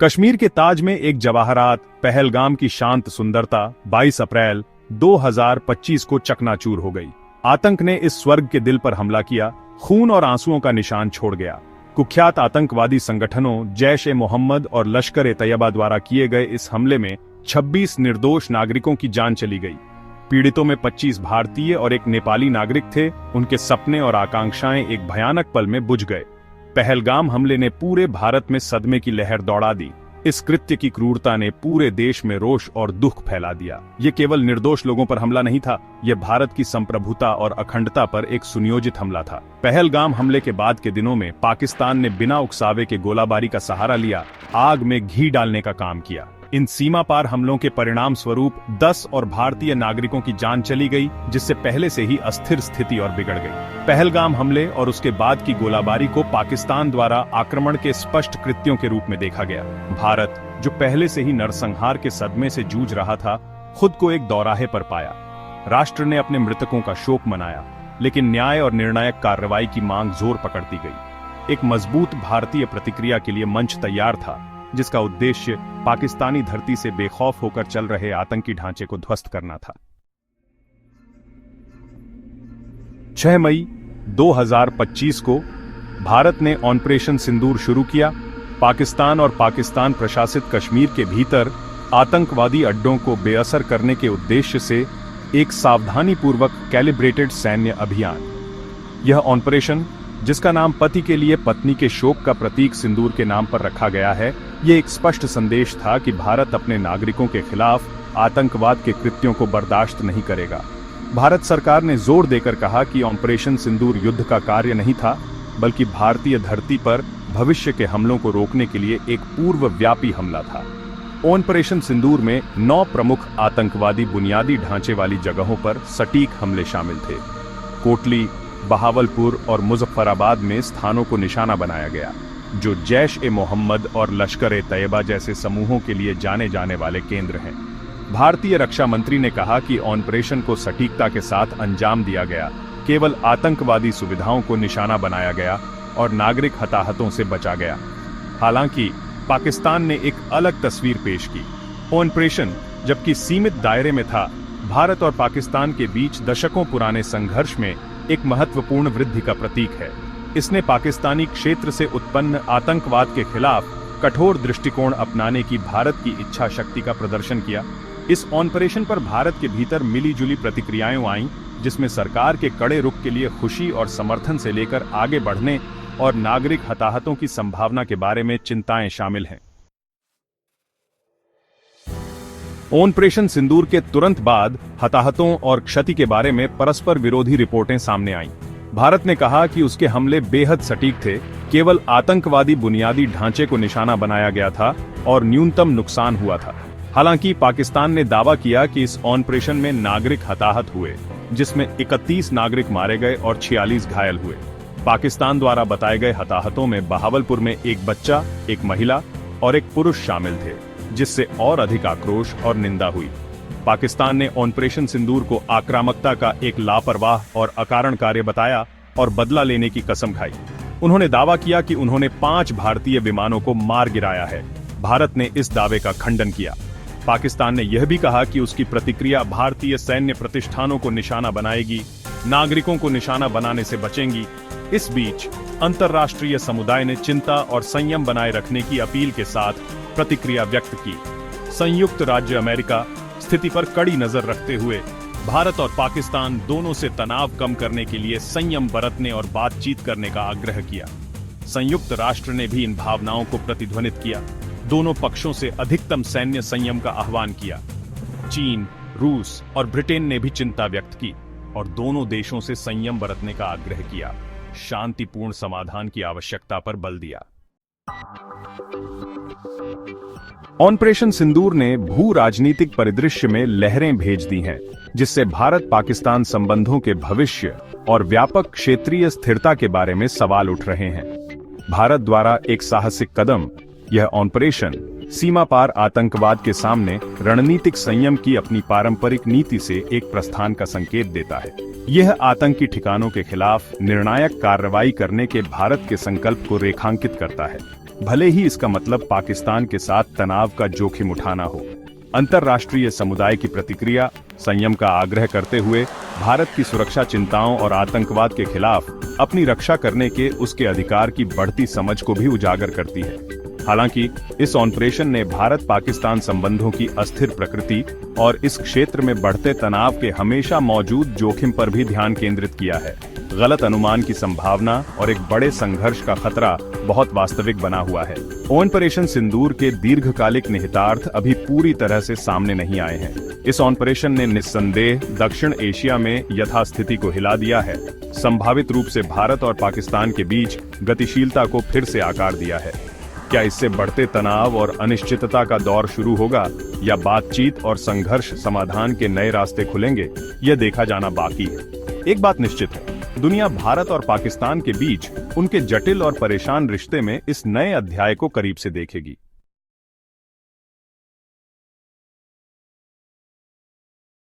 कश्मीर के ताज में एक जवाहरात पहलगाम की शांत सुंदरता 22 अप्रैल 2025 को चकनाचूर हो गई। आतंक ने इस स्वर्ग के दिल पर हमला किया, खून और आंसुओं का निशान छोड़ गया। कुख्यात आतंकवादी संगठनों जैश-ए-मोहम्मद और लश्कर-ए-तैयबा द्वारा किए गए इस हमले में 26 निर्दोष नागरिकों की जान चली गई। पीड़ितों में 25 भारतीय और एक नेपाली नागरिक थे। उनके सपने और आकांक्षाएं एक भयानक पल में बुझ गए। पहलगाम हमले ने पूरे भारत में सदमे की लहर दौड़ा दी। इस कृत्य की क्रूरता ने पूरे देश में रोष और दुख फैला दिया। ये केवल निर्दोष लोगों पर हमला नहीं था, ये भारत की संप्रभुता और अखंडता पर एक सुनियोजित हमला था। पहलगाम हमले के बाद के दिनों में पाकिस्तान ने बिना उकसावे के गोलाबारी का सहारा लिया, आग में घी डालने का काम किया। इन सीमा पार हमलों के परिणाम स्वरूप 10 और भारतीय नागरिकों की जान चली गई, जिससे पहले से ही अस्थिर स्थिति और बिगड़ गई। पहलगाम हमले और उसके बाद की गोलाबारी को पाकिस्तान द्वारा आक्रमण के स्पष्ट कृत्यों के रूप में देखा गया। भारत, जो पहले से ही नरसंहार के सदमे से जूझ रहा था, खुद को एक दौराहे पर पाया। राष्ट्र ने अपने मृतकों का शोक मनाया, लेकिन न्याय और निर्णायक कार्रवाई की मांग जोर पकड़ती गई। एक मजबूत भारतीय प्रतिक्रिया के लिए मंच तैयार था, जिसका उद्देश्य पाकिस्तानी धरती से बेखौफ होकर चल रहे आतंकी ढांचे को ध्वस्त करना था। 6 मई 2025 को भारत ने ऑपरेशन सिंदूर शुरू किया। पाकिस्तान और पाकिस्तान प्रशासित कश्मीर के भीतर आतंकवादी अड्डों को बेअसर करने के उद्देश्य से एक सावधानीपूर्वक कैलिब्रेटेड सैन्य अभियान। यह ऑपरेशन, जिसका नाम पति के लिए पत्नी के शोक का प्रतीक सिंदूर के नाम पर रखा गया है, ये एक स्पष्ट संदेश था कि भारत अपने नागरिकों के खिलाफ आतंकवाद के कृत्यों को बर्दाश्त नहीं करेगा। भारत सरकार ने जोर देकर कहा कि ऑपरेशन सिंदूर युद्ध का कार्य नहीं था, बल्कि भारतीय धरती पर भविष्य के हमलों को रोकने के लिए एक पूर्वव्यापी हमला था। ऑपरेशन सिंदूर में 9 प्रमुख आतंकवादी बुनियादी ढांचे वाली जगहों पर सटीक हमले शामिल थे। कोटली, बहावलपुर और मुजफ्फराबाद में स्थानों को निशाना बनाया गया, जो जैश-ए-मोहम्मद और लश्कर-ए-तैयबा जैसे समूहों के लिए जाने जाने वाले केंद्र हैं। भारतीय रक्षा मंत्री ने कहा कि ऑपरेशन को सटीकता के साथ अंजाम दिया गया, केवल आतंकवादी सुविधाओं को निशाना बनाया गया और नागरिक हताहतों से बचा गया। हालांकि पाकिस्तान ने एक अलग तस्वीर पेश की। ऑपरेशन, जबकि सीमित दायरे में था, भारत और पाकिस्तान के बीच दशकों पुराने संघर्ष में एक महत्वपूर्ण वृद्धि का प्रतीक है। इसने पाकिस्तानी क्षेत्र से उत्पन्न आतंकवाद के खिलाफ कठोर दृष्टिकोण अपनाने की भारत की इच्छा शक्ति का प्रदर्शन किया। इस ऑपरेशन पर भारत के भीतर मिली-जुली प्रतिक्रियाएं आईं, जिसमें सरकार के कड़े रुख के लिए खुशी और समर्थन से लेकर आगे बढ़ने और नागरिक हताहतों की संभावना के बारे में चिंताएं शामिल हैं। ऑपरेशन सिंदूर के तुरंत बाद हताहतों और क्षति के बारे में परस्पर विरोधी रिपोर्टें सामने आईं। भारत ने कहा कि उसके हमले बेहद सटीक थे, केवल आतंकवादी बुनियादी ढांचे को निशाना बनाया गया था और न्यूनतम नुकसान हुआ था। हालांकि पाकिस्तान ने दावा किया कि इस ऑपरेशन में नागरिक हताहत हुए, जिसमें 31 नागरिक मारे गए और 46 घायल हुए। पाकिस्तान द्वारा बताए गए हताहतों में बहावलपुर में एक बच्चा, एक महिला और एक पुरुष शामिल थे, जिससे और अधिक आक्रोश और निंदा हुई। पाकिस्तान ने ऑपरेशन सिंदूर को आक्रामकता का एक लापरवाह और अकारण कार्य बताया और बदला लेने की कसम खाई। उन्होंने दावा किया कि उन्होंने 5 भारतीय विमानों को मार गिराया है। भारत ने इस दावे का खंडन किया। पाकिस्तान ने यह भी कहा कि उसकी प्रतिक्रिया भारतीय सैन्य प्रतिष्ठानों को निशाना बनाएगी, नागरिकों को निशाना बनाने से बचेंगी। इस बीच अंतर्राष्ट्रीय समुदाय ने चिंता और संयम बनाए रखने की अपील के साथ प्रतिक्रिया व्यक्त की। संयुक्त राज्य अमेरिका स्थिति पर कड़ी नजर रखते हुए भारत और पाकिस्तान दोनों से तनाव कम करने के लिए संयम बरतने और बातचीत करने का आग्रह किया। संयुक्त राष्ट्र ने भी इन भावनाओं को प्रतिध्वनित किया। दोनों पक्षों से अधिकतम सैन्य संयम का आह्वान किया। चीन, रूस और ब्रिटेन ने भी चिंता व्यक्त की और दोनों देशों से संयम बरतने का आग्रह किया। शांतिपूर्ण समाधान की आवश्यकता पर बल दिया। ऑपरेशन सिंदूर ने भू राजनीतिक परिदृश्य में लहरें भेज दी हैं, जिससे भारत पाकिस्तान संबंधों के भविष्य और व्यापक क्षेत्रीय स्थिरता के बारे में सवाल उठ रहे हैं। भारत द्वारा एक साहसिक कदम, यह ऑपरेशन सीमा पार आतंकवाद के सामने रणनीतिक संयम की अपनी पारंपरिक नीति से एक प्रस्थान का संकेत देता है। यह आतंकी ठिकानों के खिलाफ निर्णायक कार्रवाई करने के भारत के संकल्प को रेखांकित करता है। भले ही इसका मतलब पाकिस्तान के साथ तनाव का जोखिम उठाना हो। अंतर्राष्ट्रीय समुदाय की प्रतिक्रिया संयम का आग्रह करते हुए भारत की सुरक्षा चिंताओं और आतंकवाद के खिलाफ अपनी रक्षा करने के उसके अधिकार की बढ़ती समझ को भी उजागर करती है। हालांकि इस ऑपरेशन ने भारत पाकिस्तान संबंधों की अस्थिर प्रकृति और इस क्षेत्र में बढ़ते तनाव के हमेशा मौजूद जोखिम पर भी ध्यान केंद्रित किया है। गलत अनुमान की संभावना और एक बड़े संघर्ष का खतरा बहुत वास्तविक बना हुआ है। ऑपरेशन सिंदूर के दीर्घकालिक निहितार्थ अभी पूरी तरह से सामने नहीं आए हैं। इस ऑपरेशन ने निस्संदेह दक्षिण एशिया में यथास्थिति को हिला दिया है, संभावित रूप से भारत और पाकिस्तान के बीच गतिशीलता को फिर से आकार दिया है। क्या इससे बढ़ते तनाव और अनिश्चितता का दौर शुरू होगा या बातचीत और संघर्ष समाधान के नए रास्ते खुलेंगे, यह देखा जाना बाकी है। एक बात निश्चित है, दुनिया भारत और पाकिस्तान के बीच उनके जटिल और परेशान रिश्ते में इस नए अध्याय को करीब से देखेगी।